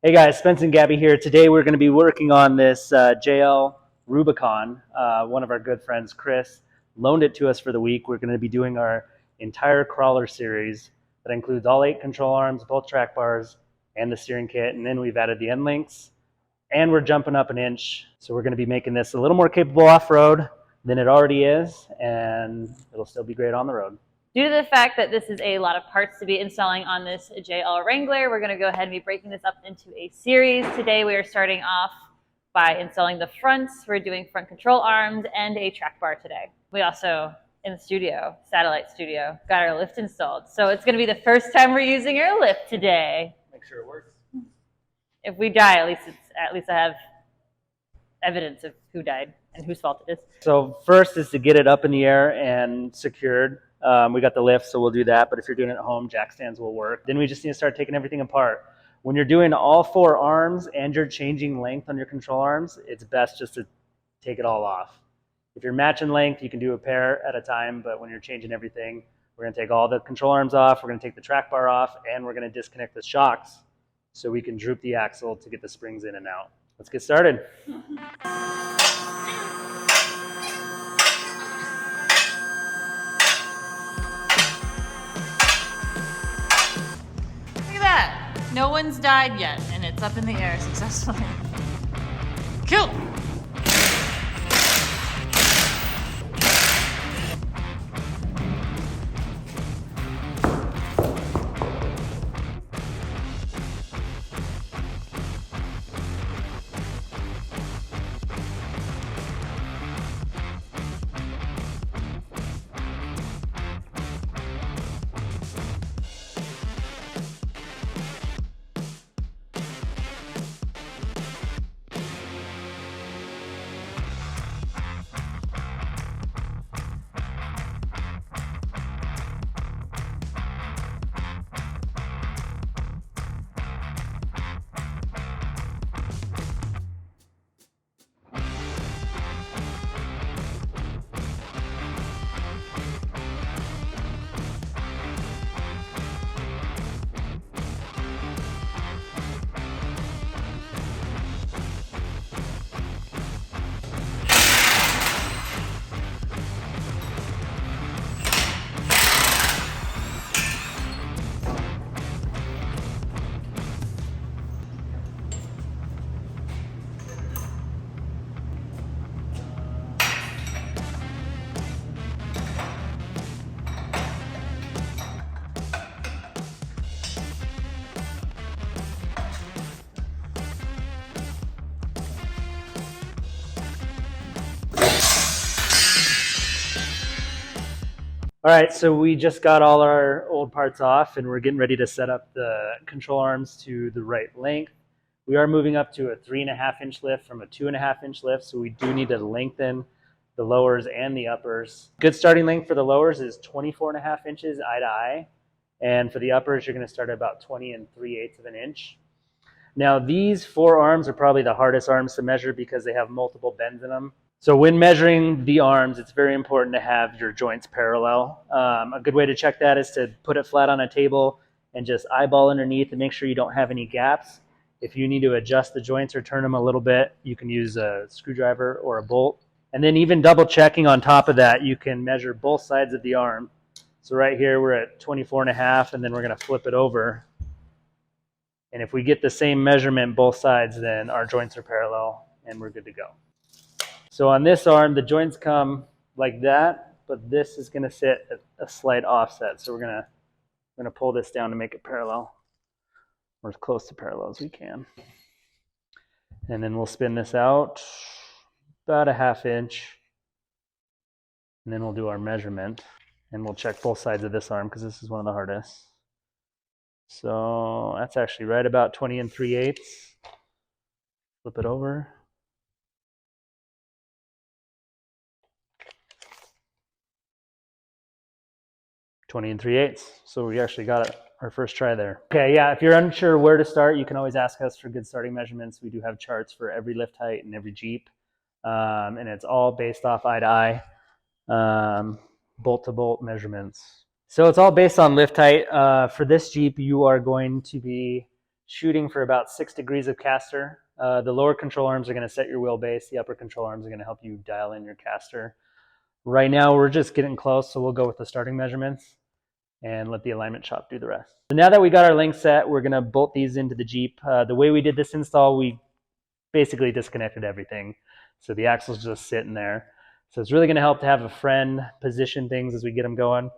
Hey guys, Spence and Gabby here. Today we're going to be working on this JL Rubicon. One of our good friends, Chris, loaned it to us for the week. We're going to be doing our entire crawler series that includes all 8 control arms, both track bars, and the steering kit. And then we've added the end links, and we're jumping up an inch. So we're going to be making this a little more capable off-road than it already is, and it'll still be great on the road. Due to the fact that this is a lot of parts to be installing on this JL Wrangler, we're going to go ahead and be breaking this up into a series. Today we are starting off by installing the fronts. We're doing front control arms and a track bar today. We also, in the studio, satellite studio, got our lift installed. So it's going to be the first time we're using our lift today. Make sure it works. If we die, at least I have evidence of who died and whose fault it is. So first is to get it up in the air and secured. We got the lift, so we'll do that. But if you're doing it at home, jack stands will work. Then we just need to start taking everything apart. When you're doing all 4 arms and you're changing length on your control arms, it's best just to take it all off. If you're matching length, you can do a pair at a time. But when you're changing everything, we're going to take all the control arms off. We're going to take the track bar off, and we're going to disconnect the shocks so we can droop the axle to get the springs in and out. Let's get started. No one's died yet, and it's up in the air successfully. Cool. All right, so we just got all our old parts off, and we're getting ready to set up the control arms to the right length. We are moving up to a 3.5-inch lift from a 2.5-inch lift, so we do need to lengthen the lowers and the uppers. Good starting length for the lowers is 24.5 inches eye to eye, and for the uppers, you're going to start at about 20 3/8 of an inch. Now, these 4 arms are probably the hardest arms to measure because they have multiple bends in them. So when measuring the arms, it's very important to have your joints parallel. A good way to check that is to put it flat on a table and just eyeball underneath and make sure you don't have any gaps. If you need to adjust the joints or turn them a little bit, you can use a screwdriver or a bolt. And then even double checking on top of that, you can measure both sides of the arm. So right here, we're at 24.5, and then we're going to flip it over. And if we get the same measurement both sides, then our joints are parallel and we're good to go. So on this arm, the joints come like that, but this is going to sit at a slight offset. So we're going to pull this down to make it parallel, or as close to parallel as we can. And then we'll spin this out about a 1/2 inch. And then we'll do our measurement, and we'll check both sides of this arm because this is one of the hardest. So that's actually right about 20 3/8. Flip it over. 20 3/8. So we actually got it our first try there. Okay, yeah, if you're unsure where to start, you can always ask us for good starting measurements. We do have charts for every lift height and every Jeep. And it's all based off eye to eye, bolt to bolt measurements. So it's all based on lift height. For this Jeep, you are going to be shooting for about 6 degrees of caster. The lower control arms are going to set your wheelbase. The upper control arms are going to help you dial in your caster. Right now, we're just getting close, so we'll go with the starting measurements and let the alignment shop do the rest. So now that we got our length set, we're going to bolt these into the Jeep. The way we did this install, we basically disconnected everything. So the axle's just sitting there. So it's really going to help to have a friend position things as we get them going.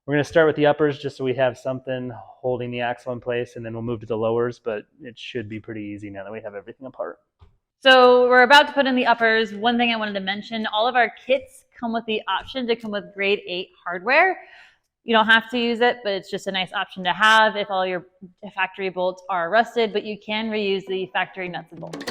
We're going to start with the uppers just so we have something holding the axle in place, and then we'll move to the lowers, but it should be pretty easy now that we have everything apart. So we're about to put in the uppers. One thing I wanted to mention, all of our kits come with the option to come with grade 8 hardware. You don't have to use it, but it's just a nice option to have if all your factory bolts are rusted, but you can reuse the factory nuts and bolts.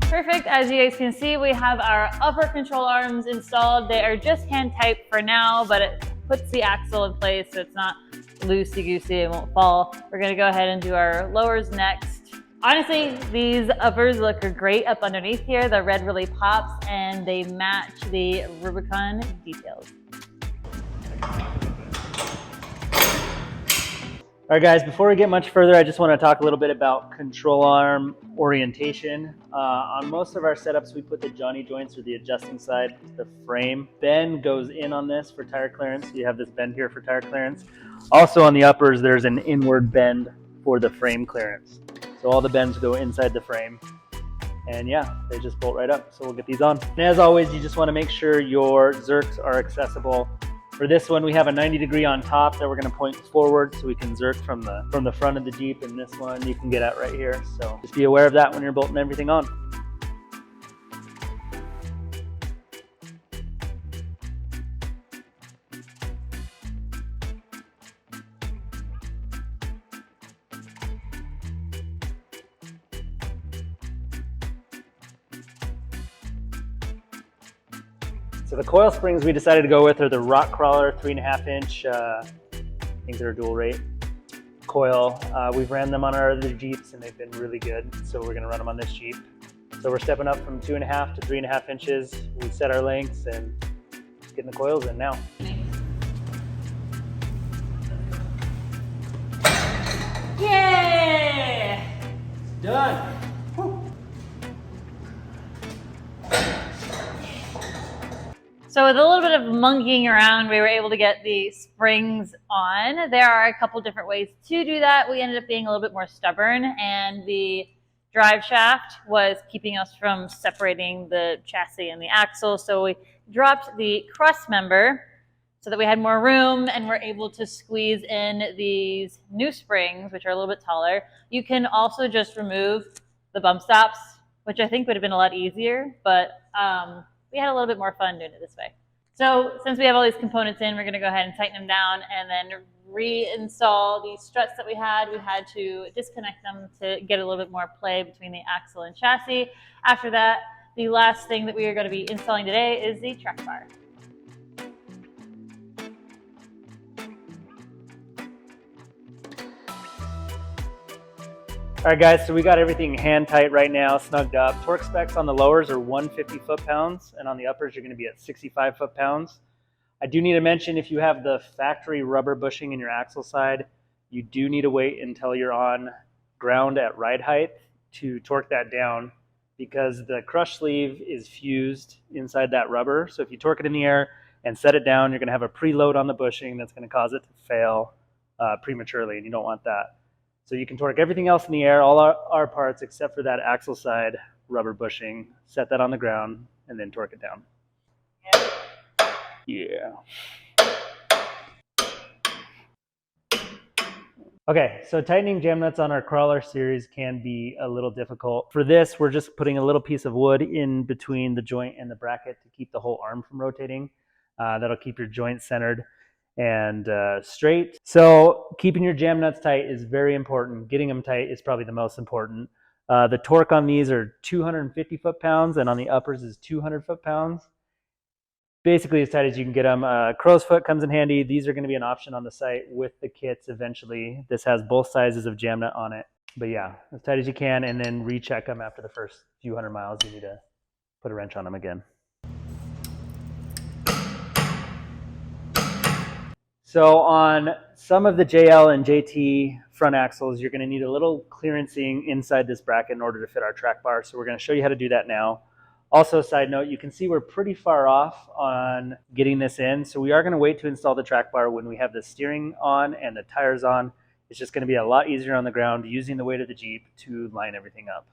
Perfect. As you guys can see, we have our upper control arms installed. They are just hand typed for now, but it puts the axle in place so it's not loosey-goosey, it won't fall. We're gonna go ahead and do our lowers next. Honestly, these uppers look great up underneath here. The red really pops and they match the Rubicon details. All right, guys, before we get much further, I just want to talk a little bit about control arm orientation. On most of our setups, we put the Johnny joints or the adjusting side, the frame. Bend goes in on this for tire clearance. You have this bend here for tire clearance. Also on the uppers, there's an inward bend for the frame clearance. So all the bends go inside the frame. And yeah, they just bolt right up. So we'll get these on. And as always, you just want to make sure your zerks are accessible. For this one, we have a 90-degree on top that we're going to point forward so we can zerk from the front of the Jeep, and this one you can get at right here. So just be aware of that when you're bolting everything on. So the coil springs we decided to go with are the Rock Crawler 3.5 inch, I think they're dual rate coil. We've ran them on our other Jeeps and they've been really good. So we're gonna run them on this Jeep. So we're stepping up from 2.5 to 3.5 inches. We set our lengths and just getting the coils in now. Yeah! Done. So with a little bit of monkeying around, we were able to get the springs on. There are a couple different ways to do that. We ended up being a little bit more stubborn, and the drive shaft was keeping us from separating the chassis and the axle. So we dropped the cross member so that we had more room and were able to squeeze in these new springs, which are a little bit taller. You can also just remove the bump stops, which I think would have been a lot easier, but we had a little bit more fun doing it this way. So since we have all these components in, we're going to go ahead and tighten them down and then reinstall these struts that we had. We had to disconnect them to get a little bit more play between the axle and chassis. After that, the last thing that we are going to be installing today is the track bar. All right, guys, so we got everything hand tight right now, snugged up. Torque specs on the lowers are 150 foot-pounds, and on the uppers, you're going to be at 65 foot-pounds. I do need to mention, if you have the factory rubber bushing in your axle side, you do need to wait until you're on ground at ride height to torque that down, because the crush sleeve is fused inside that rubber. So if you torque it in the air and set it down, you're going to have a preload on the bushing that's going to cause it to fail prematurely, and you don't want that. So you can torque everything else in the air, all our parts, except for that axle side rubber bushing. Set that on the ground, and then torque it down. Yeah. Okay, so tightening jam nuts on our crawler series can be a little difficult. For this, we're just putting a little piece of wood in between the joint and the bracket to keep the whole arm from rotating. That'll keep your joint centered and straight. So keeping your jam nuts tight is very important. Getting them tight is probably the most important. The torque on these are 250 foot-pounds, and on the uppers is 200 foot-pounds. Basically as tight as you can get them. Crow's foot comes in handy. These are going to be an option on the site with the kits eventually. This has both sizes of jam nut on it. But yeah, as tight as you can, and then recheck them after the first few hundred miles. You need to put a wrench on them again. So on some of the JL and JT front axles, you're going to need a little clearancing inside this bracket in order to fit our track bar. So we're going to show you how to do that now. Also, side note, you can see we're pretty far off on getting this in. So we are going to wait to install the track bar when we have the steering on and the tires on. It's just going to be a lot easier on the ground using the weight of the Jeep to line everything up.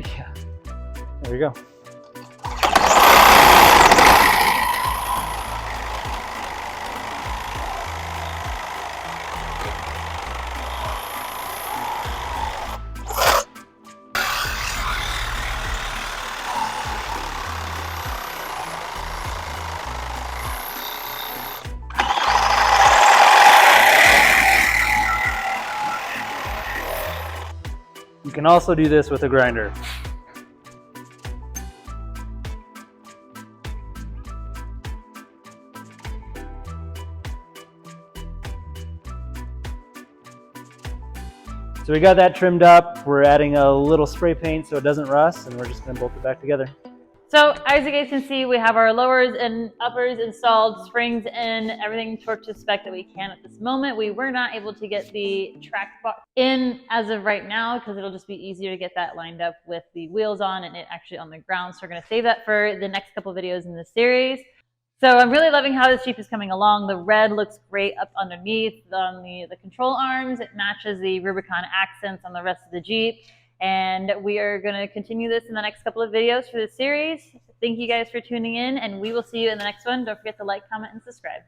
Yeah. There you go. You can also do this with a grinder. So we got that trimmed up. We're adding a little spray paint so it doesn't rust, and we're just going to bolt it back together. So as you guys can see, we have our lowers and uppers installed, springs in, everything torqued to spec that we can at this moment. We were not able to get the track bar in as of right now because it'll just be easier to get that lined up with the wheels on and it actually on the ground. So we're going to save that for the next couple videos in this series. So I'm really loving how this Jeep is coming along. The red looks great up underneath on the control arms. It matches the Rubicon accents on the rest of the Jeep. And we are going to continue this in the next couple of videos for this series. Thank you guys for tuning in, and we will see you in the next one. Don't forget to like, comment, and subscribe.